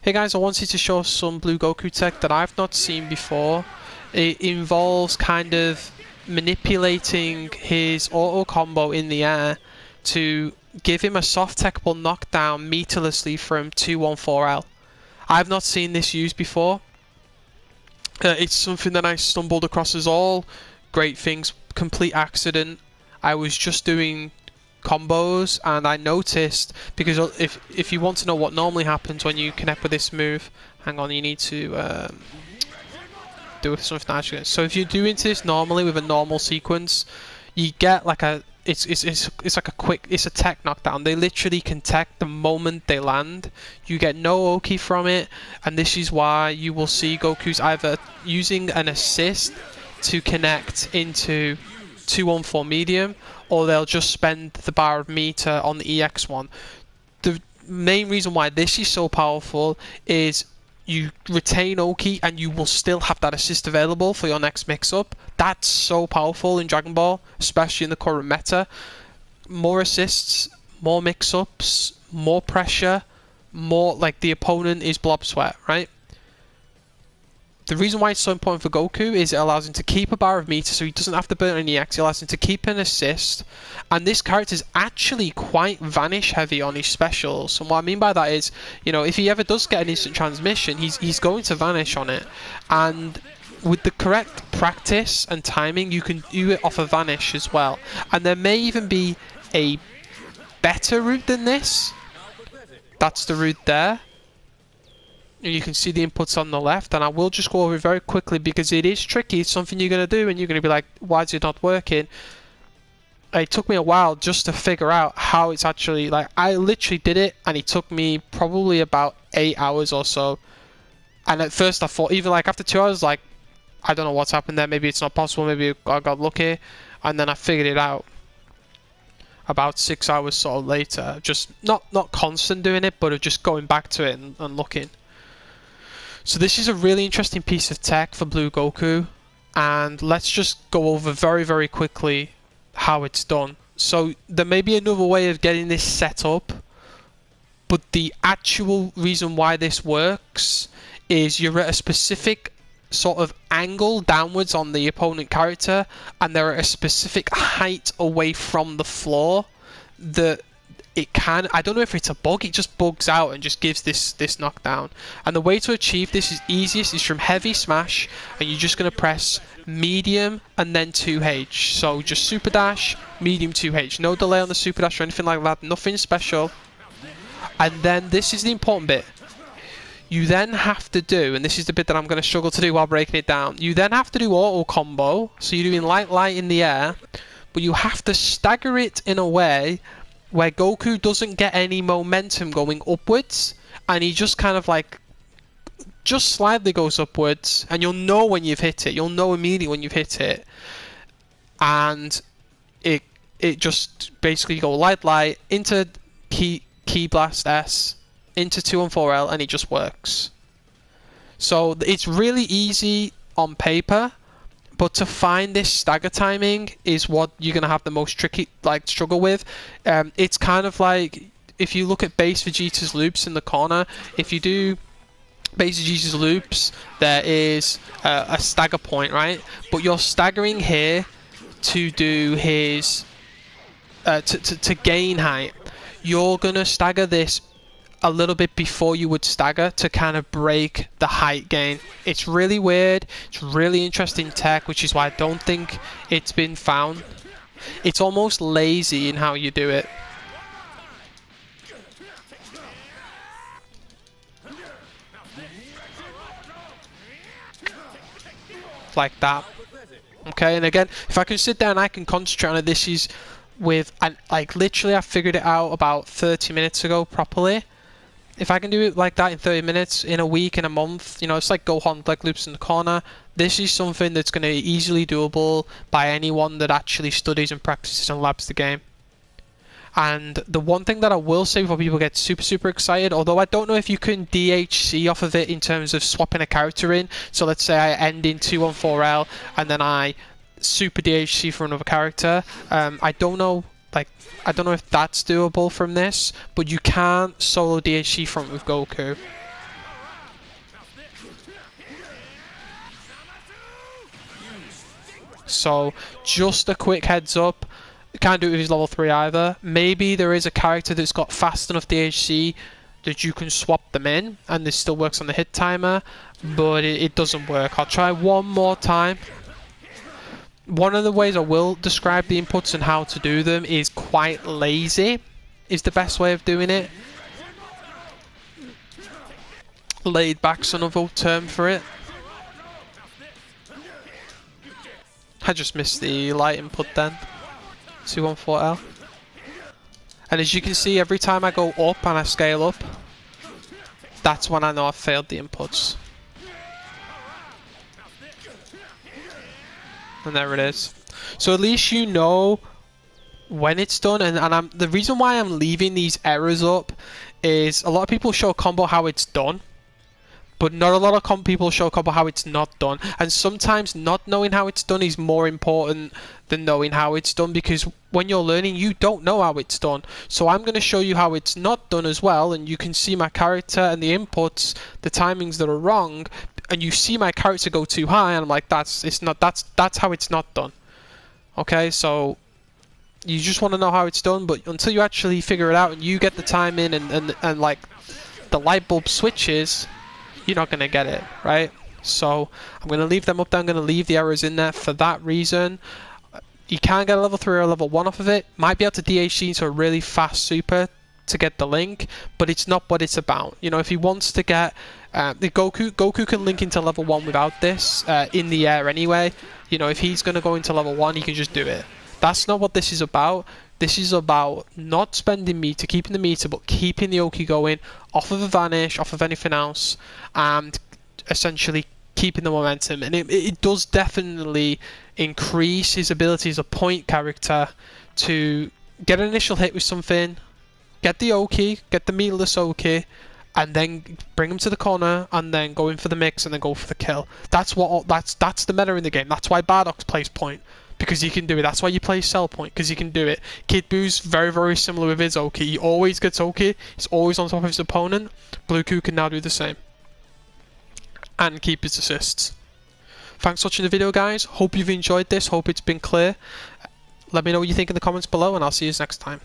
Hey guys, I wanted to show some Blue Goku tech that I've not seen before. It involves kind of manipulating his auto combo in the air to give him a soft techable knockdown meterlessly from 214L. I've not seen this used before. It's something that I stumbled across as all great things, complete accident. I was just doing combos and I noticed, because if you want to know what normally happens when you connect with this move, hang on, you need to do something actually. So if you do into this normally with a normal sequence, you get like a it's like a quick, it's a tech knockdown. They literally can tech the moment they land. You get no Oki from it, and this is why you will see Goku's either using an assist to connect into 214 medium, or they'll just spend the bar of meter on the EX one. The main reason why this is so powerful is you retain Oki and you will still have that assist available for your next mix-up. That's so powerful in Dragon Ball, especially in the current meta. More assists, more mix-ups, more pressure, more like the opponent is blob sweat, right? The reason why it's so important for Goku is it allows him to keep a bar of meter, so he doesn't have to burn any EX. It allows him to keep an assist, and this character is actually quite vanish heavy on his specials. And what I mean by that is, you know, if he ever does get an instant transmission, he's going to vanish on it. And with the correct practice and timing, you can do it off a vanish as well. And there may even be a better route than this. That's the route there. You can see the inputs on the left, and I will just go over it very quickly because it is tricky. It's something you're going to do and you're going to be like, why is it not working? It took me a while just to figure out how it's actually, like, I literally did it and it took me probably about 8 hours or so. And at first I thought, even like after 2 hours, like, I don't know what's happened there. Maybe it's not possible, maybe I got lucky. And then I figured it out about 6 hours sort of later. Just not constant doing it, but of just going back to it and looking. So this is a really interesting piece of tech for Blue Goku, and let's just go over very, very quickly how it's done. So there may be another way of getting this set up, but the actual reason why this works is you're at a specific sort of angle downwards on the opponent character, and they're at a specific height away from the floor that it can, I don't know if it's a bug, it just bugs out and just gives this knockdown. And the way to achieve this is easiest is from heavy smash, and you're just going to press medium and then 2H. So just super dash, medium 2H. No delay on the super dash or anything like that, nothing special. And then this is the important bit. You then have to do, and this is the bit that I'm going to struggle to do while breaking it down, you then have to do auto combo. So you're doing light in the air, but you have to stagger it in a way where Goku doesn't get any momentum going upwards, and he just kind of like just slightly goes upwards, and you'll know when you've hit it. You'll know immediately when you've hit it, and it just basically go light into Ki Blast S into 214L, and it just works. So it's really easy on paper, but to find this stagger timing is what you're gonna have the most tricky, like, struggle with. It's kind of like if you look at base Vegeta's loops in the corner. If you do base Vegeta's loops, there is a stagger point, right? But you're staggering here to do his to gain height. You're gonna stagger this a little bit before you would stagger to kind of break the height gain. It's really weird. It's really interesting tech, which is why I don't think it's been found. It's almost lazy in how you do it. Like that. Okay, and again, if I can sit down, I can concentrate on it. This is with, and like literally I figured it out about 30 minutes ago properly. If I can do it like that in 30 minutes, in a week, in a month, you know, it's like Gohan, like loops in the corner. This is something that's going to be easily doable by anyone that actually studies and practices and labs the game. And the one thing that I will say before people get super excited, although I don't know if you can DHC off of it in terms of swapping a character in. So let's say I end in 214L and then I super DHC for another character. I don't know. Like, I don't know if that's doable from this, but you can't solo DHC from it with Goku. So just a quick heads up. Can't do it if he's level 3 either. Maybe there is a character that's got fast enough DHC that you can swap them in and this still works on the hit timer, but it doesn't work. I'll try one more time. One of the ways I will describe the inputs and how to do them is quite lazy, is the best way of doing it. Laid back's another term for it. I just missed the light input then. 214L. And as you can see, every time I go up and I scale up, that's when I know I've failed the inputs. And there it is. So at least you know when it's done. And the reason why I'm leaving these errors up is a lot of people show combo how it's done, but not a lot of people show combo how it's not done. And sometimes not knowing how it's done is more important than knowing how it's done, because when you're learning, you don't know how it's done. So I'm going to show you how it's not done as well, and you can see my character and the inputs, the timings that are wrong, and you see my character go too high, and I'm like, that's how it's not done. Okay, so you just want to know how it's done, but until you actually figure it out and you get the timing and like the light bulb switches, you're not going to get it, right? So I'm going to leave them up there. I'm going to leave the errors in there for that reason. You can get a level 3 or a level 1 off of it. Might be able to DHC into a really fast super to get the link, but it's not what it's about. You know, if he wants to get the Goku can link into level 1 without this in the air anyway. You know, if he's going to go into level 1, he can just do it. That's not what this is about. This is about not spending meter, keeping the meter, but keeping the Oki going off of a vanish, off of anything else, and essentially keeping the momentum. And it does definitely increase his ability as a point character to get an initial hit with something, get the Oki, get the meterless Oki, and then bring him to the corner, and then go in for the mix, and then go for the kill. That's the meta in the game. That's why Bardock plays point, because he can do it. That's why you play Cell Point, because he can do it. Kid Boo's very, very similar with his Oki. He always gets Oki. He's always on top of his opponent. Blue Ku can now do the same. And keep his assists. Thanks for watching the video, guys. Hope you've enjoyed this. Hope it's been clear. Let me know what you think in the comments below, and I'll see you next time.